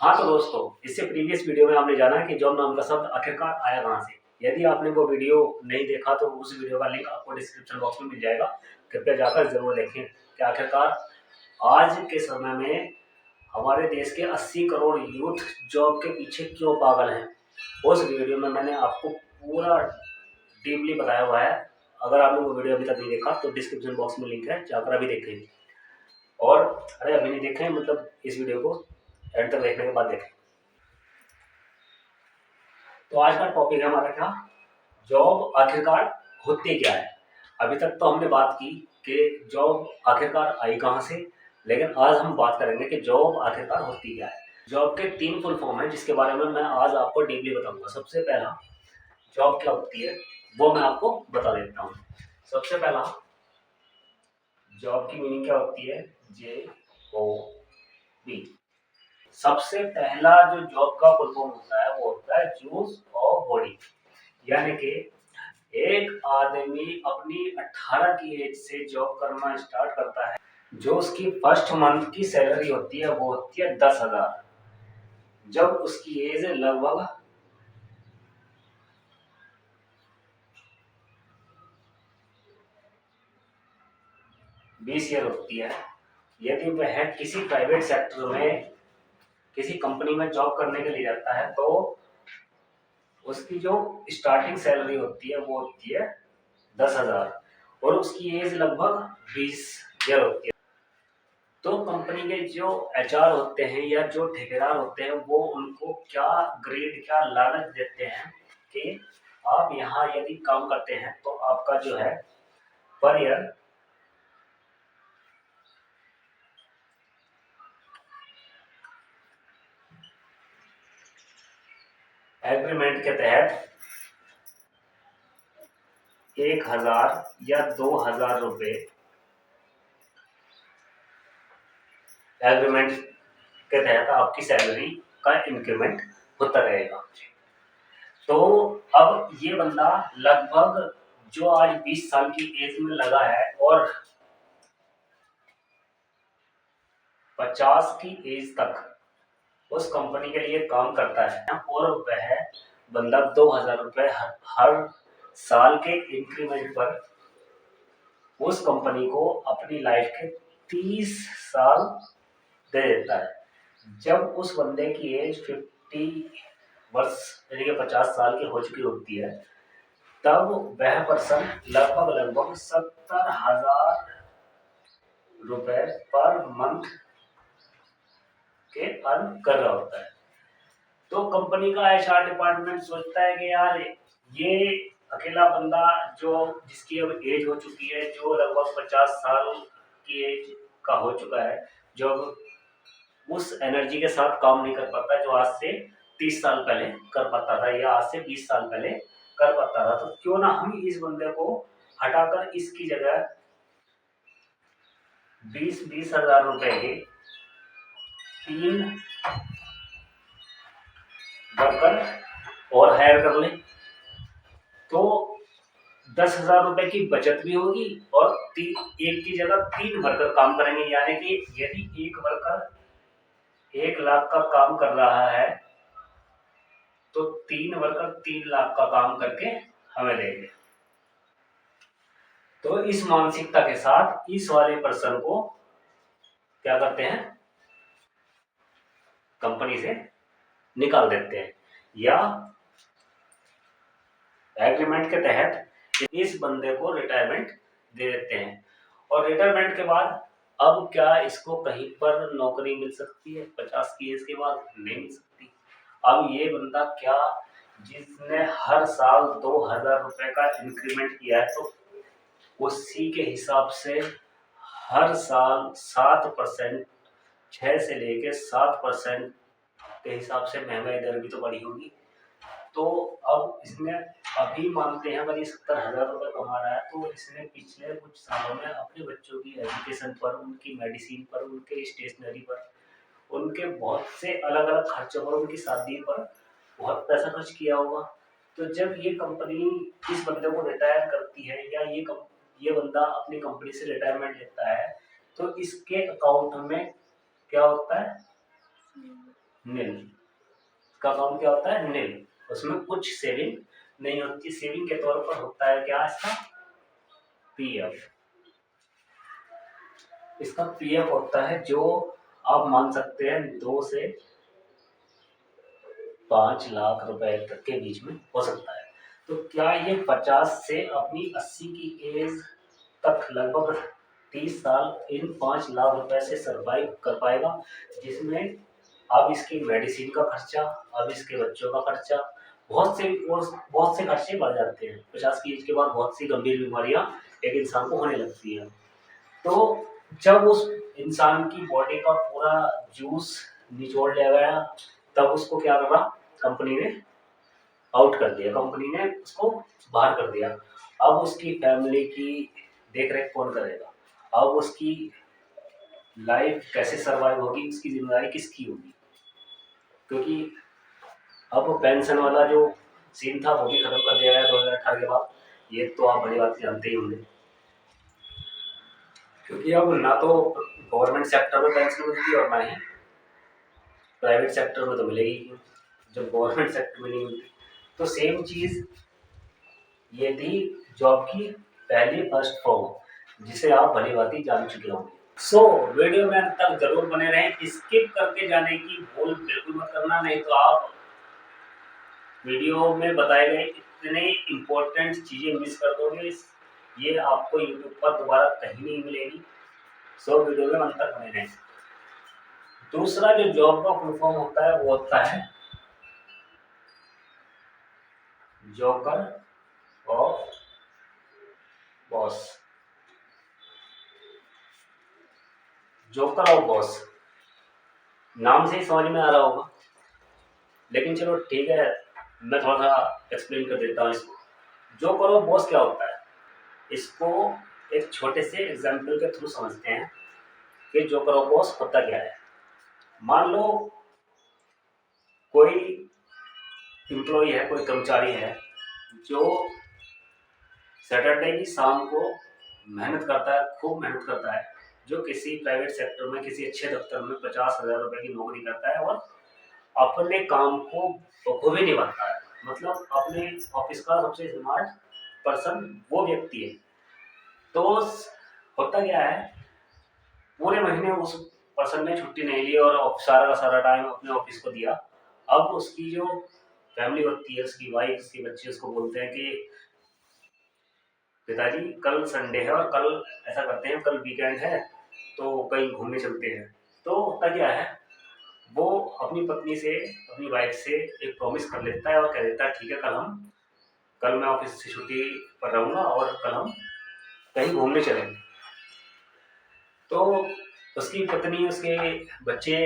हाँ तो दोस्तों, इससे प्रीवियस वीडियो में आपने जाना कि जॉब नाम का शब्द आखिरकार आया कहाँ से। यदि आपने वो वीडियो नहीं देखा तो उस वीडियो का लिंक आपको डिस्क्रिप्शन बॉक्स में मिल जाएगा। कृपया जाकर जरूर देखें कि आखिरकार आज के समय में हमारे देश के 80 करोड़ यूथ जॉब के पीछे क्यों पागल हैं। उस वीडियो में मैंने आपको पूरा डीपली बताया हुआ है। अगर आपने वो वीडियो अभी तक नहीं देखा तो डिस्क्रिप्शन बॉक्स में लिंक है, जाकर अभी देखें। और अरे अभी नहीं देखें मतलब इस वीडियो को एंड तक देखने के बाद देखें। तो आज का टॉपिक है हमारा क्या, जॉब आखिरकार होती क्या है। अभी तक तो हमने बात की कि जॉब आखिरकार आई कहाँ से, लेकिन आज हम बात करेंगे कि जॉब आखिरकार होती क्या है। जॉब के 3 फुल फॉर्म है जिसके बारे में मैं आज आपको डीपली बताऊंगा। सबसे पहला जॉब क्या होती है वो मैं आपको बता देता हूँ। सबसे पहला जॉब की मीनिंग क्या होती है, JOB। सबसे पहला जो जॉब का फुल फॉर्म होता है वो होता है यूज ऑफ बॉडी। यानी कि एक आदमी अपनी 18 की एज से जॉब करना स्टार्ट करता है। जो उसकी फर्स्ट मंथ की सैलरी होती है वो होती है 10,000। जब उसकी एज लगभग 20 ईयर होती है, यदि वह किसी प्राइवेट सेक्टर में किसी कंपनी में जॉब करने के लिए जाता है तो उसकी जो स्टार्टिंग सैलरी होती है वो होती है 10,000 और उसकी एज लगभग 20 ईयर होती है। तो कंपनी के जो HR होते हैं या जो ठेकेदार होते हैं वो उनको क्या ग्रेड क्या लालच देते हैं कि आप यहाँ यदि काम करते हैं तो आपका जो है पर ईयर एग्रीमेंट के तहत 1,000 या 2,000 रुपए एग्रीमेंट के तहत आपकी सैलरी का इंक्रीमेंट होता रहेगा। तो अब ये बंदा लगभग जो आज 20 साल की एज में लगा है और 50 की एज तक उस कंपनी के लिए काम करता है और वह बंदा 2,000 रुपए हर साल के इंक्रीमेंट पर उस कंपनी को अपनी लाइफ के 30 साल दे देता है। जब उस बंदे की एज 50 वर्ष यानी कि 50 साल की हो चुकी होती है तब वह पर्सन लगभग 70,000 रुपए पर मंथ के अर्न कर रहा होता है। तो कंपनी का HR डिपार्टमेंट सोचता है कि यार ये अकेला बंदा जो जिसकी अब एज हो चुकी है, जो लगभग 50 साल की एज का हो चुका है, जो उस एनर्जी के साथ काम नहीं कर पाता जो आज से 30 साल पहले कर पाता था या आज से 20 साल पहले कर पाता था। तो क्यों ना हम इस बंदे को हटाकर इसकी जगह 20-20 हजार रुपए के 3 वर्कर और हायर कर लें तो 10,000 रुपए की बचत भी होगी और एक की जगह 3 वर्कर काम करेंगे। यानी कि यदि एक वर्कर 1 लाख का काम कर रहा है तो 3 वर्कर 3 लाख का काम करके हमें देंगे। तो इस मानसिकता के साथ इस वाले पर्सन को क्या करते हैं, कंपनी से निकाल देते हैं या एग्रीमेंट के तहत इस बंदे को रिटायरमेंट दे देते हैं। और रिटायरमेंट के बाद अब क्या इसको कहीं पर नौकरी मिल सकती है 50 की एज के बाद? नहीं मिल सकती। अब ये बंदा क्या, जिसने हर साल 2,000 रुपए का इंक्रीमेंट किया है तो उसी के हिसाब से हर साल 7%, 6 से लेके 7% के हिसाब से महंगाई दर भी तो बढ़ी होगी। तो अब इसने अभी मानते हैं अगर ये 70,000 रुपए कमा रहा है तो इसने पिछले कुछ सालों में अपने बच्चों की एजुकेशन पर, उनकी मेडिसिन पर, उनके स्टेशनरी पर, उनके बहुत से अलग अलग खर्चों पर, उनकी शादी पर बहुत पैसा खर्च किया होगा। तो जब ये कंपनी इस बंदे को रिटायर करती है या ये बंदा अपनी कंपनी से रिटायरमेंट लेता है तो इसके अकाउंट में क्या होता है, नील का अकाउंट क्या होता है? नील। उसमें कुछ सेविंग नहीं होती। सेविंग के तौर पर होता है क्या इसका? पीएफ। इसका पीएफ होता है जो आप मान सकते हैं 2 से 5 लाख रुपए तक के बीच में हो सकता है। तो क्या ये 50 से अपनी 80 की एज तक लगभग 30 साल इन 5 लाख रुपए से सरवाइव कर पाएगा, जिसमें अब इसकी मेडिसिन का खर्चा, अब इसके बच्चों का खर्चा, बहुत से खर्चे बढ़ जाते हैं। 50 की एज के बाद बहुत सी गंभीर बीमारियां एक इंसान को होने लगती हैं। तो जब उस इंसान की बॉडी का पूरा जूस निचोड़ लिया गया, तब उसको क्या करा? कंपनी ने आउट कर दिया, कंपनी ने उसको बाहर कर दिया। अब उसकी फैमिली की देख रेख कौन करेगा? अब उसकी लाइफ कैसे सरवाइव होगी? उसकी जिम्मेदारी किसकी होगी? क्योंकि अब पेंशन वाला जो सीन था वो भी खत्म कर दिया गया 2018 के बाद। ये तो आप बड़ी बात जानते ही होंगे, क्योंकि अब ना तो गवर्नमेंट सेक्टर में पेंशन मिलती है और ना ही प्राइवेट सेक्टर में तो मिलेगी क्यों, जब गवर्नमेंट सेक्टर में नहीं मिलती। तो सेम चीज ये थी जॉब की पहली फर्स्ट फॉर्म, जिसे आप भली भांति जान चुके होंगे। सो वीडियो में अंत तक जरूर बने रहें। स्किप करके जाने की भूल बिल्कुल मत करना, नहीं तो आप वीडियो में बताए गए इतने इम्पोर्टेंट चीजें मिस कर दोगे। ये आपको यूट्यूब पर दोबारा कहीं नहीं मिलेगी। सो वीडियो में अंत तक बने रहें। दूसरा जो जॉब का फुल फॉर्म होता है वो होता है joker of boss. Joker of boss नाम से ही समझ में आ रहा होगा, लेकिन चलो ठीक है, मैं थोड़ा सा एक्सप्लेन कर देता हूँ इसको। जोकर ऑफ बॉस क्या होता है, इसको एक छोटे से एग्जाम्पल के थ्रू समझते हैं कि जोकर ऑफ बॉस होता क्या है। मान लो कोई एम्प्लॉय है, कोई कर्मचारी है जो सैटरडे की शाम को मेहनत करता है, खूब मेहनत करता है, जो किसी प्राइवेट सेक्टर में किसी अच्छे दफ्तर में 50,000 रुपए की नौकरी करता है और अपने काम को बखूबी निभाता है। मतलब अपने ऑफिस का सबसे स्मार्ट पर्सन वो व्यक्ति है। तो होता क्या है, पूरे महीने उस पर्सन ने छुट्टी नहीं ली और सारा का सारा टाइम अपने ऑफिस को दिया। अब उसकी जो फैमिली होती है, उसकी वाइफ, उसके बच्चे उसको बोलते हैं कि पिताजी कल संडे है और कल ऐसा करते हैं, कल वीकेंड है तो कहीं घूमने चलते हैं। तो होता क्या है, वो अपनी पत्नी से, अपनी वाइफ से एक प्रॉमिस कर लेता है और कह देता है ठीक है, कल मैं ऑफिस से छुट्टी पर रहूंगा और कल हम कहीं घूमने चलेंगे। तो उसकी पत्नी, उसके बच्चे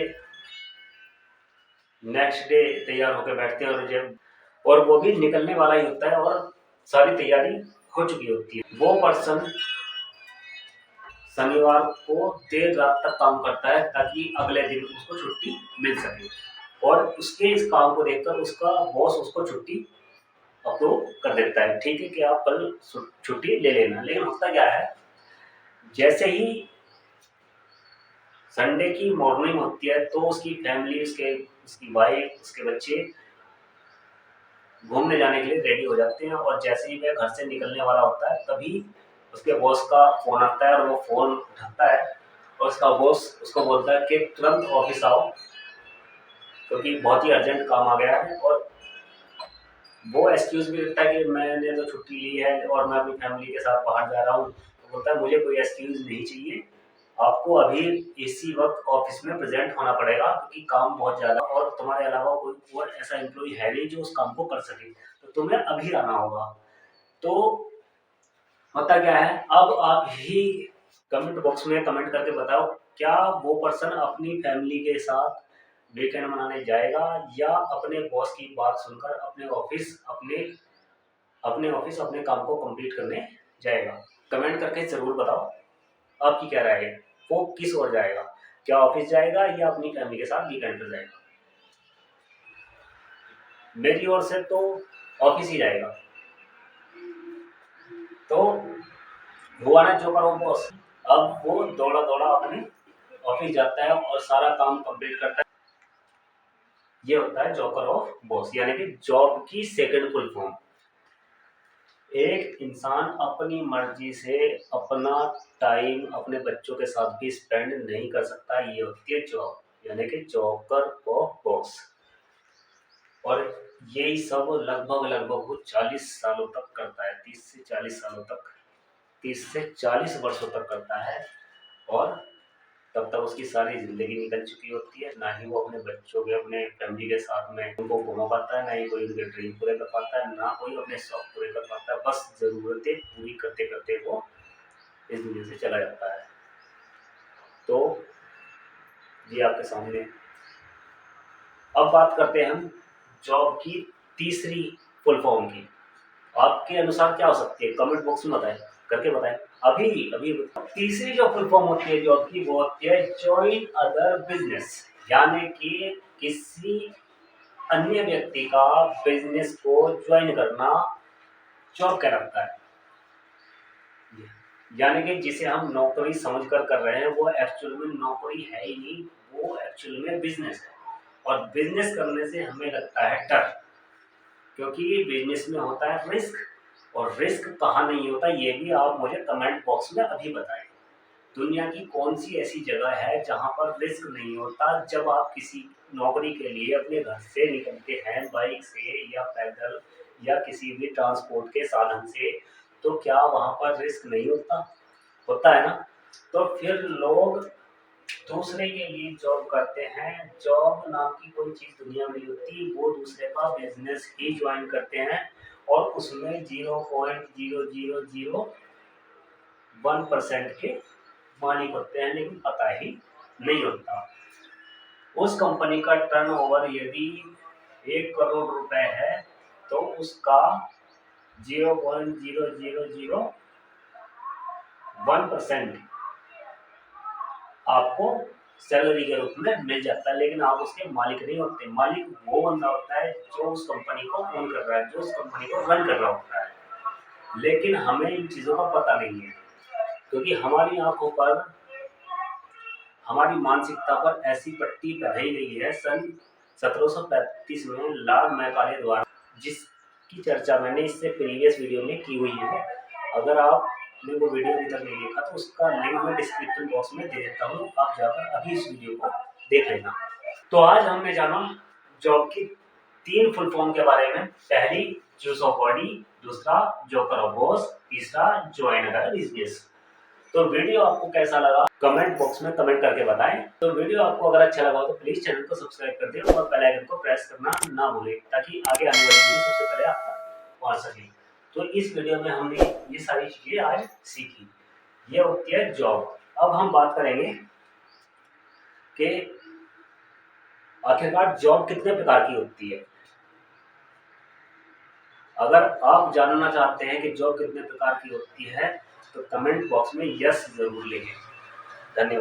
नेक्स्ट डे तैयार होकर बैठते हैं और वो भी निकलने वाला ही होता है और सारी तैयारी हो चुकी होती है। वो पर्सन शनिवार को देर रात तक काम करता है ताकि अगले दिन उसको छुट्टी मिल सके, और उसके इस काम को देखकर उसका बॉस उसको छुट्टी अप्रूव कर देता है, ठीक है कि आप कल छुट्टी ले लेना। लेकिन होता क्या है, जैसे ही संडे की मॉर्निंग होती है तो उसकी फैमिली, उसकी वाइफ, उसके बच्चे घूमने जाने के लिए रेडी हो जाते हैं, और जैसे ही वह घर से निकलने वाला होता है तभी उसके बॉस का फोन आता है और वो फोन उठाता है और उसका बॉस उसको बोलता है कि तुरंत ऑफिस आओ क्योंकि बहुत ही अर्जेंट काम आ गया है। और वो एक्सक्यूज भी देता है कि मैंने तो छुट्टी ली है और मैं अपनी फैमिली के साथ बाहर जा रहा हूँ। तो बोलता है मुझे कोई एक्सक्यूज नहीं चाहिए, आपको अभी इसी वक्त ऑफिस में प्रेजेंट होना पड़ेगा क्योंकि काम बहुत ज़्यादा और तुम्हारे अलावा कोई और ऐसा एम्प्लॉय है नहीं जो उस काम को कर सके, तो तुम्हें अभी आना होगा। तो होता क्या है, अब आप ही कमेंट बॉक्स में कमेंट करके बताओ, क्या वो पर्सन अपनी फैमिली के साथ वीकेंड मनाने जाएगा या अपने बॉस की बात सुनकर अपने काम को कंप्लीट करने जाएगा? कमेंट करके जरूर बताओ आपकी क्या राय है, वो किस ओर जाएगा, क्या ऑफिस जाएगा या अपनी फैमिली के साथ वीकेंड पर जाएगा? मेरी ओर से तो ऑफिस ही जाएगा। तो हुआ ना जो करो बॉस, अब वो दौड़ा दौड़ा अपने ऑफिस जाता है और सारा काम कंप्लीट करता है। ये होता है जोकर ऑफ बॉस, यानी कि जॉब की सेकंड फुल फॉर्म। एक इंसान अपनी मर्जी से अपना टाइम अपने बच्चों के साथ भी स्पेंड नहीं कर सकता, ये होती है जॉब, यानी कि जोकर ऑफ बॉस। और यही सब लगभग लगभग वो 40 सालों तक करता है, 30 से 40 सालों तक, 30 से 40 वर्षों तक करता है। और तब तक उसकी सारी ज़िंदगी निकल चुकी होती है, ना ही वो अपने बच्चों के, अपने फैमिली के साथ में उनको घुमा पाता है, ना ही कोई उनके ड्रीम पूरे कर पाता है, ना कोई अपने शौक पूरे कर पाता है। बस ज़रूरतें पूरी करते करते वो इस दुनिया से चला जाता है। तो ये आपके सामने। अब बात करते हैं हम जॉब की तीसरी फुल फॉर्म की। आपके अनुसार क्या हो सकती है? कमेंट बॉक्स में बताएं, करके बताएं। अभी अभी तीसरी जो फुल फॉर्म होती है जॉब की, वो होती है जॉइन अदर बिजनेस, यानी कि किसी अन्य व्यक्ति का बिजनेस को ज्वाइन करना जॉब कहलाता है। यानी कि जिसे हम नौकरी समझकर कर रहे हैं वो एक्चुअल में नौकरी है ही नहीं, वो एक्चुअल में बिजनेस है। और बिजनेस करने से हमें लगता है डर, क्योंकि बिजनेस में होता है रिस्क, और रिस्क कहाँ नहीं होता ये भी आप मुझे कमेंट बॉक्स में अभी बताएं। दुनिया की कौन सी ऐसी जगह है जहाँ पर रिस्क नहीं होता? जब आप किसी नौकरी के लिए अपने घर से निकलते हैं बाइक से या पैदल या किसी भी ट्रांसपोर्ट के साधन से, तो क्या वहाँ पर रिस्क नहीं होता? होता है ना। तो फिर लोग दूसरे के लिए जॉब करते हैं। जॉब नाम की कोई चीज़ दुनिया में नहीं होती, वो दूसरे का बिजनेस ही ज्वाइन करते हैं और उसमें 0.0001% के मालिक होते हैं, लेकिन पता ही नहीं होता। उस कंपनी का टर्नओवर यदि 1 करोड़ रुपए है तो उसका 0.0001% आपको सैलरी के रूप में मिल जाता है, लेकिन आप उसके मालिक नहीं होते। मालिक वो बंदा होता है जो उस कंपनी को ओन कर रहा है, जो उस कंपनी को रन कर रहा होता है। लेकिन हमें इन चीज़ों का पता नहीं है, क्योंकि हमारी आंखों पर, हमारी मानसिकता पर ऐसी पट्टी पढ़ाई गई है सन 1735 में लॉर्ड मैकाले द्वारा, जिसकी चर्चा मैंने इससे प्रीवियस वीडियो में की हुई है। अगर आपने वो वीडियो अभी तक नहीं देखा तो उसका लिंक मैं डिस्क्रिप्शन बॉक्स में दे देता हूँ, आप जाकर अभी इस वीडियो को देख लेना। तो आज हमने जाना जॉब की 3 फुल फॉर्म के बारे में। पहली जूस ऑफ बॉडी, दूसरा जोकर ऑफ बॉस, तीसरा ज्वाइन अदर बिजनेस। तो वीडियो आपको कैसा लगा कमेंट बॉक्स में कमेंट करके बताएं। तो वीडियो आपको अगर अच्छा लगा हो तो प्लीज चैनल को सब्सक्राइब कर दें और बेल आइकन को प्रेस करना ना भूलें, ताकि आगे आने वाली वीडियो सबसे पहले आप तक पहुंच सके। तो इस वीडियो में हमने ये सारी चीजें आज सीखी। ये होती है जॉब। अब हम बात करेंगे कि आखिरकार जॉब कितने प्रकार की होती है। अगर आप जानना चाहते हैं कि जॉब कितने प्रकार की होती है तो कमेंट बॉक्स में यस जरूर लिखें। धन्यवाद।